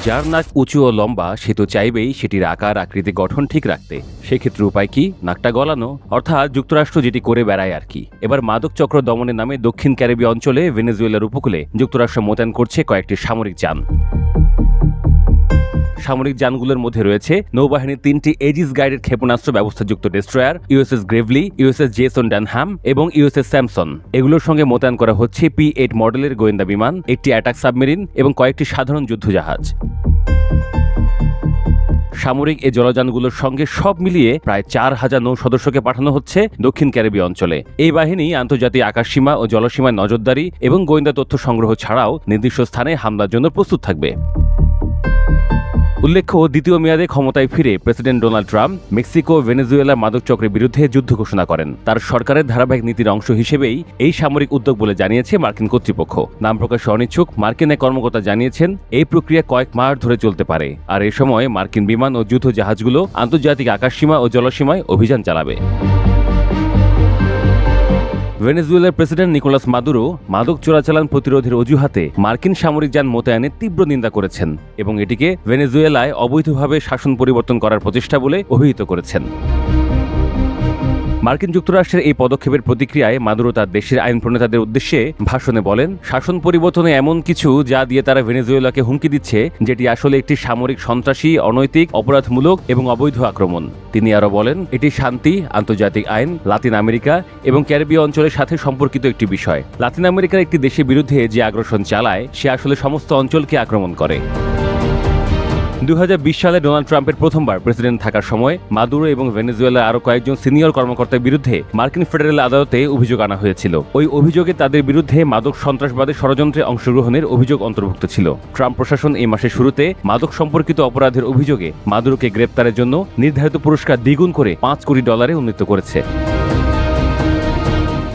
যার নাক উঁচু ও লম্বা সে তো চাইবেই সেটির আকার আকৃতি গঠন ঠিক রাখতে। সেক্ষেত্রে উপায় কি? নাকটা গলানো, অর্থাৎ যুক্তরাষ্ট্র যেটি করে বেড়ায় আর কি। এবার মাদক চক্র দমনের নামে দক্ষিণ ক্যারিবীয় অঞ্চলে ভেনেজুয়েলার উপকূলে যুক্তরাষ্ট্র মোতায়েন করছে কয়েকটি সামরিক যান। সামরিক যানগুলোর মধ্যে রয়েছে নৌবাহিনীর 3টি এজিস গাইডেড ক্ষেপণাস্ত্র ব্যবস্থাযুক্ত destroyer, USS Gravely, USS Jason Dunham এবং ইউএসএস স্যামসন। এগুলোর সঙ্গে মোতায়েন করা হচ্ছে P-8 মডেলের গোয়েন্দা বিমান, একটি অ্যাটাক সাবমেরিন এবং কয়েকটি সাধারণ যুদ্ধজাহাজ। সামরিক এ জলযানগুলোর সঙ্গে সব মিলিয়ে প্রায় 4000 নৌ সদস্যকে পাঠানো হচ্ছে দক্ষিণ ক্যারিবীয় অঞ্চলে। এই বাহিনী আন্তর্জাতিক আকাশসীমা ও জলসীমায় নজরদারি এবং গোয়েন্দা তথ্য সংগ্রহ ছাড়াও নির্দিষ্ট স্থানে হামলার জন্য প্রস্তুত থাকবে। উল্লেখ্য, দ্বিতীয় মেয়াদে ক্ষমতায় ফিরে প্রেসিডেন্ট ডোনাল্ড ট্রাম্প মেক্সিকো ও ভেনেজুয়েলার মাদক চক্রের বিরুদ্ধে যুদ্ধ ঘোষণা করেন। তার সরকারের ধারাবাহিক নীতির অংশ হিসেবেই এই সামরিক উদ্যোগ বলে জানিয়েছে মার্কিন কর্তৃপক্ষ। নাম প্রকাশে অনিচ্ছুক মার্কিন এক কর্মকর্তা জানিয়েছেন, এই প্রক্রিয়া কয়েক মাস ধরে চলতে পারে, আর এ সময় মার্কিন বিমান ও যুদ্ধ জাহাজগুলো আন্তর্জাতিক আকাশসীমা ও জলসীমায় অভিযান চালাবে। ভেনেজুয়েলার প্রেসিডেন্ট নিকোলাস মাদুরো মাদক চোরাচালান প্রতিরোধের অজুহাতে মার্কিন সামরিক যান মোতায়েনের তীব্র নিন্দা করেছেন এবং এটিকে ভেনেজুয়েলায় অবৈধভাবে শাসন পরিবর্তন করার প্রচেষ্টা বলে অভিহিত করেছেন। মার্কিন যুক্তরাষ্ট্রের এই পদক্ষেপের প্রতিক্রিয়ায় মাদুরো তার দেশের আইন প্রণেতাদের উদ্দেশ্যে ভাষণে বলেন, শাসন পরিবর্তনে এমন কিছু যা দিয়ে তারা ভেনেজুয়েলাকে হুমকি দিচ্ছে, যেটি আসলে একটি সামরিক সন্ত্রাসী, অনৈতিক, অপরাধমূলক এবং অবৈধ আক্রমণ। তিনি আরও বলেন, এটি শান্তি, আন্তর্জাতিক আইন, লাতিন আমেরিকা এবং ক্যারিবীয় অঞ্চলের সাথে সম্পর্কিত একটি বিষয়। লাতিন আমেরিকার একটি দেশের বিরুদ্ধে যে আগ্রাসন চালায় সে আসলে সমস্ত অঞ্চলকে আক্রমণ করে। 2020 সালে ডোনাল্ড ট্রাম্পের প্রথমবার প্রেসিডেন্ট থাকার সময় মাদুরো এবং ভেনেজুয়েলার আরও কয়েকজন সিনিয়র কর্মকর্তার বিরুদ্ধে মার্কিন ফেডারেল আদালতে অভিযোগ আনা হয়েছিল। ওই অভিযোগে তাদের বিরুদ্ধে মাদক সন্ত্রাসবাদের ষড়যন্ত্রে অংশগ্রহণের অভিযোগ অন্তর্ভুক্ত ছিল। ট্রাম্প প্রশাসন এই মাসের শুরুতে মাদক সম্পর্কিত অপরাধের অভিযোগে মাদুরোকে গ্রেপ্তারের জন্য নির্ধারিত পুরস্কার দ্বিগুণ করে $5 কোটি উন্নীত করেছে।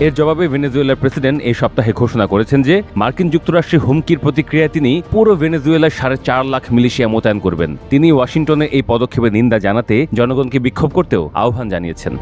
এর জবাবে ভেনেজুয়েলার প্রেসিডেন্ট এই সপ্তাহে ঘোষণা করেছেন যে মার্কিন যুক্তরাষ্ট্রের হুমকির প্রতিক্রিয়ায় তিনি পুরো ভেনেজুয়েলার 4.5 লাখ মিলিশিয়া মোতায়েন করবেন। তিনি ওয়াশিংটনে এই পদক্ষেপের নিন্দা জানাতে জনগণকে বিক্ষোভ করতেও আহ্বান জানিয়েছেন।